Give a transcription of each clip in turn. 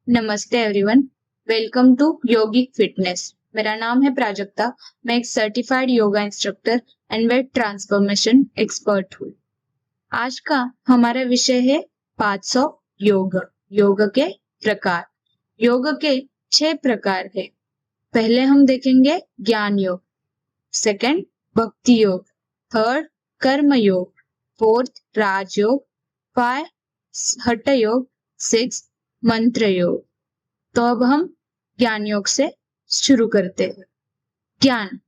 नमस्ते everyone, welcome to yogic fitness. मेरा नाम है प्राजक्ता। मैं एक certified yoga instructor and weight transformation expert हूँ। आज का हमारा विषय है पार्ट्स ऑफ योग। योग के प्रकार। योग के 6 प्रकार है। पहले हम देखेंगे ज्ञान योग, सेकंड भक्ति योग, थर्ड कर्म योग, फोर्थ राजयोग, 5 हठ योग, 6 मंत्र योग। तो अब हम ज्ञान योग से शुरू करते हैं। ज्ञान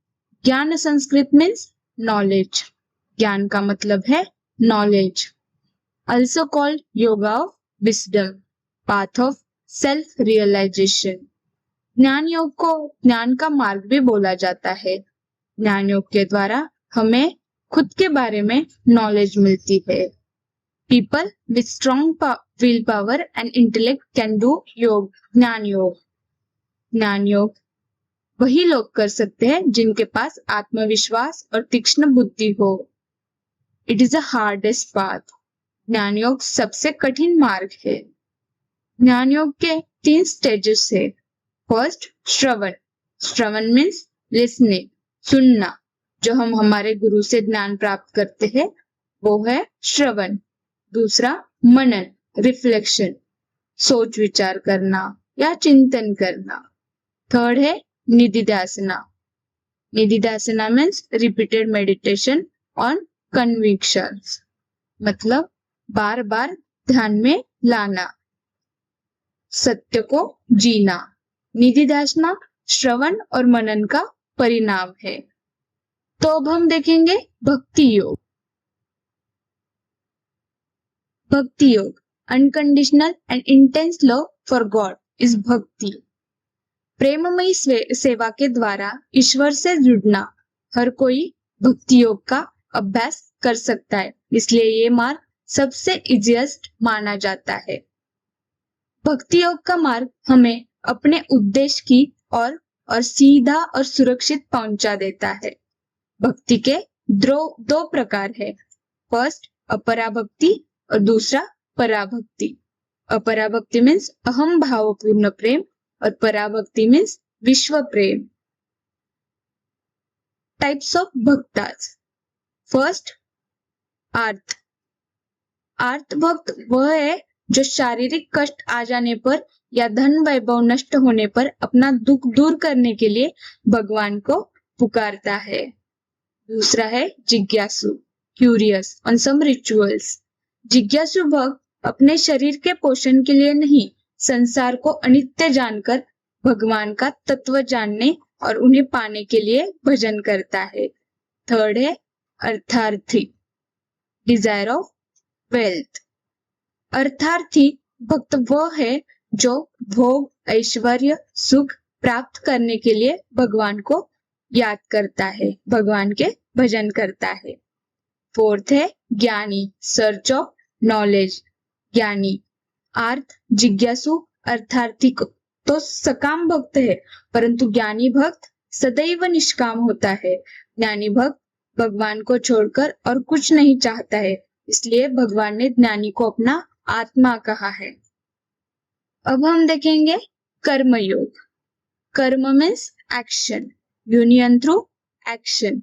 ज्ञान संस्कृत मीन्स नॉलेज। ज्ञान का मतलब है knowledge. Also called yoga of wisdom, path of self realization. ज्ञान योग को ज्ञान का मार्ग भी बोला जाता है। ज्ञान योग के द्वारा हमें खुद के बारे में नॉलेज मिलती है। People with strong willpower and intellect can do योग, ज्ञान योग। ज्ञान योग वही लोग कर सकते हैं जिनके पास आत्मविश्वास और तीक्ष्ण बुद्धि हो। It is a hardest path. ज्ञान योग सबसे कठिन मार्ग है। ज्ञान योग के 3 स्टेजेस है। फर्स्ट श्रवण। श्रवण मीन्स लिसनिंग, सुनना। जो हम हमारे गुरु से ज्ञान प्राप्त करते हैं वो है श्रवण। दूसरा मनन, रिफ्लेक्शन, सोच विचार करना या चिंतन करना। थर्ड है निधिध्यासना। निधिध्यासना means repeated meditation on convictions, मतलब बार बार ध्यान में लाना, सत्य को जीना। निधिध्यासना श्रवण और मनन का परिणाम है। तो अब हम देखेंगे भक्ति योग। भक्ति योग unconditional and intense love for God is भक्ति। प्रेममयी सेवा के द्वारा ईश्वर से जुड़ना। हर कोई भक्ति योग का अभ्यास कर सकता है, इसलिए ये मार्ग सबसे इजीएस्ट माना जाता है। भक्ति योग का मार्ग हमें अपने उद्देश्य की और सीधा और सुरक्षित पहुंचा देता है। भक्ति के दो प्रकार है। फर्स्ट अपराभक्ति और दूसरा पराभक्ति। अपराभक्ति मीन्स अहम भावपूर्ण प्रेम और पराभक्ति मीन्स विश्व प्रेम। टाइप्स ऑफ भक्तास। फर्स्ट आर्त। आर्त भक्त वह है जो शारीरिक कष्ट आ जाने पर या धन वैभव नष्ट होने पर अपना दुख दूर करने के लिए भगवान को पुकारता है। दूसरा है जिज्ञासु, क्यूरियस ऑन सम रिचुअल्स। जिज्ञासु भक्त अपने शरीर के पोषण के लिए नहीं, संसार को अनित्य जानकर भगवान का तत्व जानने और उन्हें पाने के लिए भजन करता है। थर्ड है अर्थार्थी, डिजायर ऑफ वेल्थ। अर्थार्थी भक्त वह है जो भोग, ऐश्वर्य, सुख प्राप्त करने के लिए भगवान को याद करता है, भगवान के भजन करता है। फोर्थ है ज्ञानी, सर्च ऑफ नॉलेज। ज्ञानी आर्थ, जिज्ञासु, अर्थार्थी तो सकाम भक्त है, परंतु ज्ञानी भक्त सदैव निष्काम होता है। ज्ञानी भक्त भगवान को छोड़कर और कुछ नहीं चाहता है, इसलिए भगवान ने ज्ञानी को अपना आत्मा कहा है। अब हम देखेंगे karma yoga. Karma means action, union through action.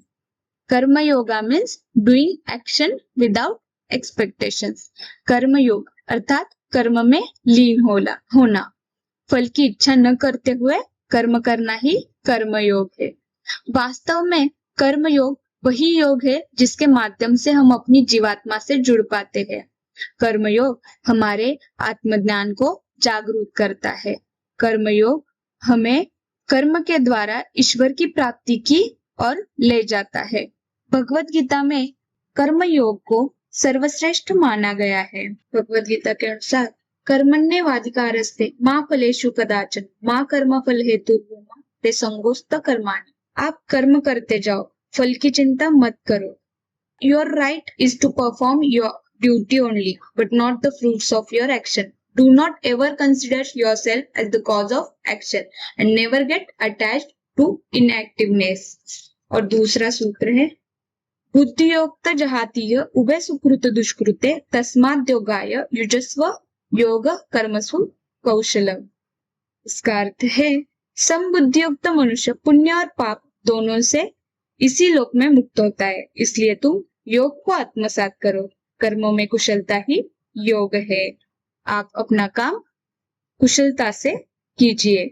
Karma yoga means doing action without expectations. Karma yoga अर्थात कर्म में लीन होना। फल की इच्छा न करते हुए कर्म करना ही कर्म योग है। वास्तव में कर्म योग वही योग है जिसके माध्यम से हम अपनी जीवात्मा से जुड़ पाते हैं। कर्म योग हमारे आत्मज्ञान को जागरूक करता है। कर्म योग हमें कर्म के द्वारा ईश्वर की प्राप्ति की ओर ले जाता है। भगवत गीता में कर्म योग को सर्वश्रेष्ठ माना गया है। भगवत गीता के अनुसार कर्मण्येवाधिकारस्ते मा फलेषु कदाचन मा कर्म फल हेतुर्भूमा ते संगोस्त कर्माणि। आप कर्म करते जाओ, फल की चिंता मत करो। Your right is to perform your duty only but not the fruits of your action. Do not ever consider yourself as the cause of action and never get attached to inactiveness। और दूसरा सूत्र है बुद्धियोक्त जहातीय उभय सुकृत दुष्कृते तस्माद्योगाय युजस्व योग कर्मसु कौशलम। इसका अर्थ है समबुद्धियुक्त मनुष्य पुण्य और पाप दोनों से इसी लोक में मुक्त होता है। इसलिए तुम योग को आत्मसात करो। कर्मों में कुशलता ही योग है। आप अपना काम कुशलता से कीजिए।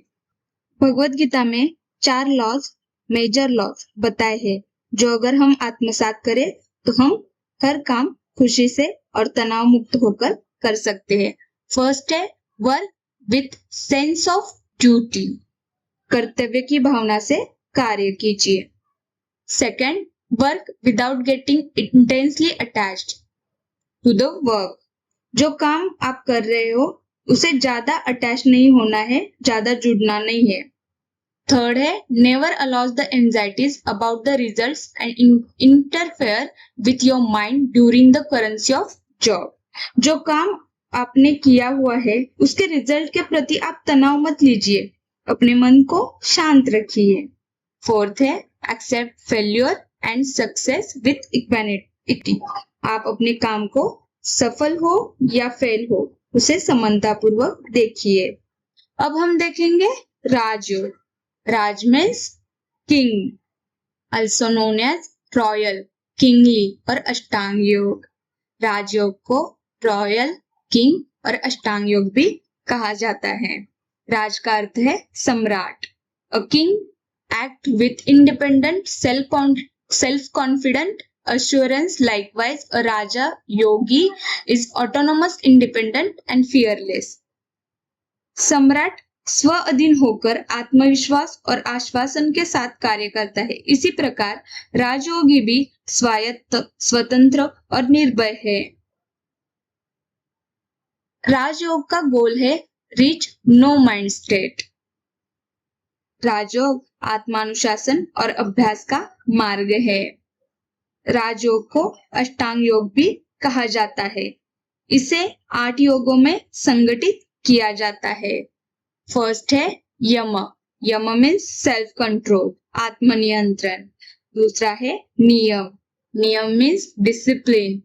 भगवत गीता में 4 लॉज, मेजर लॉज बताए हैं, जो अगर हम आत्मसात करें तो हम हर काम खुशी से और तनाव मुक्त होकर कर सकते हैं। फर्स्ट है work with sense of duty, कर्तव्य की भावना से कार्य कीजिए। Second, work without getting intensely attached to the work, जो काम आप कर रहे हो उसे ज्यादा अटैच नहीं होना है, ज्यादा जुड़ना नहीं है। थर्ड है never allows the anxieties about the results and interfere with your mind during the currency of job, जो काम आपने किया हुआ है उसके रिजल्ट के प्रति आप तनाव मत लीजिए, अपने मन को शांत रखिए। फोर्थ है accept failure and success with equanimity, आप अपने काम को सफल हो या फेल हो उसे समानतापूर्वक देखिए। अब हम देखेंगे Rajyoga. Raj means king, also known as royal, kingly और अष्टांग योग। राजयोग को रॉयल, किंग और अष्टांग योग भी कहा जाता है। राज का अर्थ है सम्राट। A king act with independent self-confident assurance. Likewise, a Raja Yogi is autonomous, independent and fearless. सम्राट स्व अधीन होकर आत्मविश्वास और आश्वासन के साथ कार्य करता है। इसी प्रकार राजयोगी भी स्वायत्त, स्वतंत्र और निर्भय है। राजयोग का गोल है रीच नो माइंड स्टेट। राजयोग आत्मानुशासन और अभ्यास का मार्ग है। राजयोग को अष्टांग योग भी कहा जाता है। इसे 8 योगों में संगठित किया जाता है। फर्स्ट है यम। यम मीन्स सेल्फ कंट्रोल, आत्मनियंत्रण। दूसरा है नियम। नियम मीन्स डिसिप्लिन,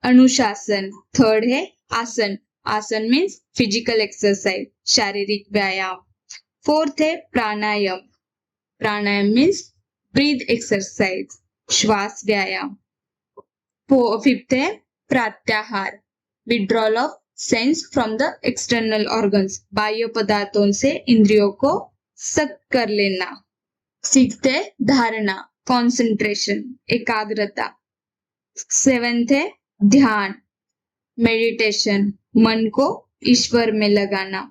अनुशासन। थर्ड है आसन। आसन मीन्स फिजिकल एक्सरसाइज, शारीरिक व्यायाम। फोर्थ है प्राणायाम। प्राणायाम मीन्स ब्रीथ एक्सरसाइज, श्वास व्यायाम। फिफ्थ है प्रत्याहार, withdrawal of sense from the external organs, बाह्य पदार्थों से इंद्रियों को सख्त कर लेना। सिक्स्थ है धारणा, कॉन्सेंट्रेशन, एकाग्रता। सेवेंथ है ध्यान, मेडिटेशन, मन को ईश्वर में लगाना।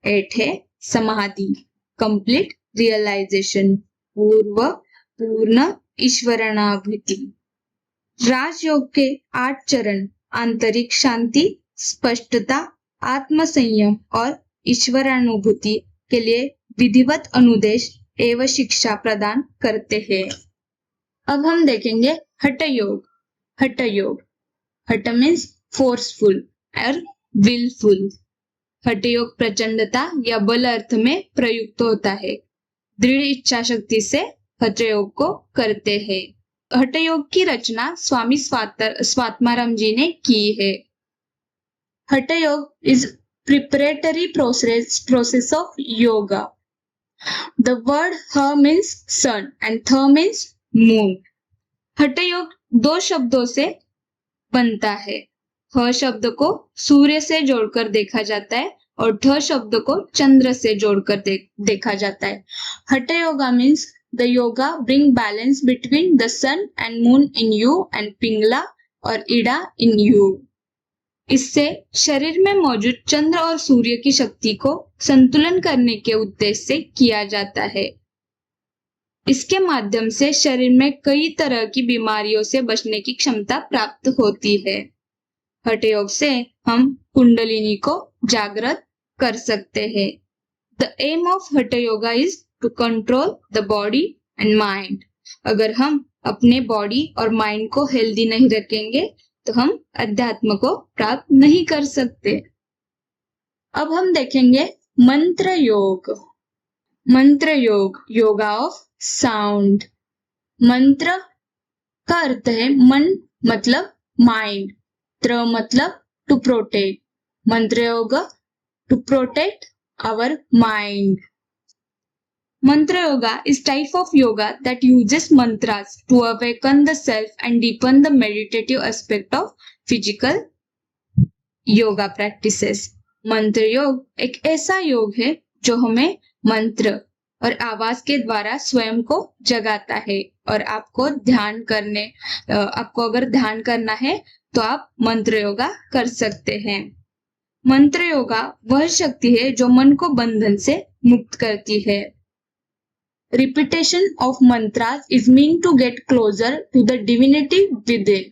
8 है समाधि, कंप्लीट रियलाइजेशन, पूर्ण ईश्वरानुभूति। राजयोग के 8 चरण आंतरिक शांति, स्पष्टता, आत्मसंयम और ईश्वरानुभूति के लिए विधिवत अनुदेश एवं शिक्षा प्रदान करते हैं। अब हम देखेंगे हठ योग। हठ योग, हठ मीन्स फोर्सफुल और विलफुल। हठ योग प्रचंडता या बल अर्थ में प्रयुक्त होता है। दृढ़ इच्छा शक्ति से हठ योग को करते हैं। हठ योग की रचना स्वामी स्वात्माराम जी ने की है। हठ योग is preparatory process of yoga. The word ह means sun and th means moon. हठ योग 2 शब्दों से बनता है। ह शब्द को सूर्य से जोड़कर देखा जाता है और ठ शब्द को चंद्र से जोड़कर देखा जाता है। Hatha yoga means the yoga bring balance between the sun and moon in you and Pingala और इडा इन यू। इससे शरीर में मौजूद चंद्र और सूर्य की शक्ति को संतुलन करने के उद्देश्य से किया जाता है। इसके माध्यम से शरीर में कई तरह की बीमारियों से बचने की क्षमता प्राप्त होती है। हठ योग से हम कुंडलिनी को जागृत कर सकते हैं। The aim of hatha yoga is to control the body and mind. अगर हम अपने बॉडी और माइंड को हेल्दी नहीं रखेंगे तो हम अध्यात्म को प्राप्त नहीं कर सकते। अब हम देखेंगे मंत्र योग। मंत्र योग, योगा ऑफ साउंड। मंत्र का अर्थ है मन मतलब माइंड, त्र मतलब to protect. Mantra yoga to protect our mind. Mantra yoga is type of yoga that uses mantras to awaken the self and deepen the meditative aspect of physical yoga practices. मंत्र योग एक ऐसा योग है जो हमें मंत्र और आवाज के द्वारा स्वयं को जगाता है और आपको अगर ध्यान करना है तो आप मंत्र योगा कर सकते हैं। मंत्र योगा वह शक्ति है जो मन को बंधन से मुक्त करती है। Repetition of mantras is meant to get closer to the divinity within,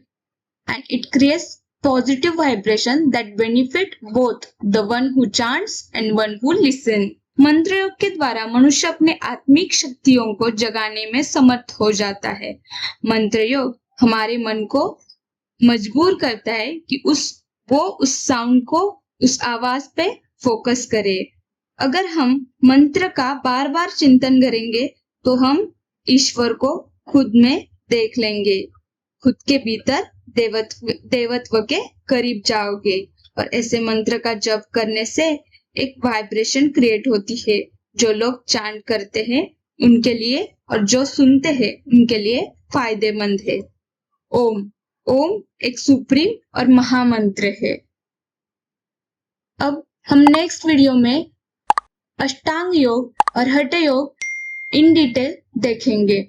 and it creates positive vibration that benefit both the one who chants and one who listen. मंत्र योग के द्वारा मनुष्य अपने आत्मिक शक्तियों को जगाने में समर्थ हो जाता है। मंत्र योग हमारे मन को मजबूर करता है कि वो उस साउंड को, उस आवाज पे फोकस करे। अगर हम मंत्र का बार बार चिंतन करेंगे तो हम ईश्वर को खुद में देख लेंगे, खुद के भीतर देवत्व के करीब जाओगे। और ऐसे मंत्र का जप करने से एक वाइब्रेशन क्रिएट होती है जो लोग चांट करते हैं उनके लिए और जो सुनते हैं उनके लिए फायदेमंद है। ओम ओम एक सुप्रीम और महामंत्र है। अब हम नेक्स्ट वीडियो में अष्टांग योग और हठ योग इन डिटेल देखेंगे।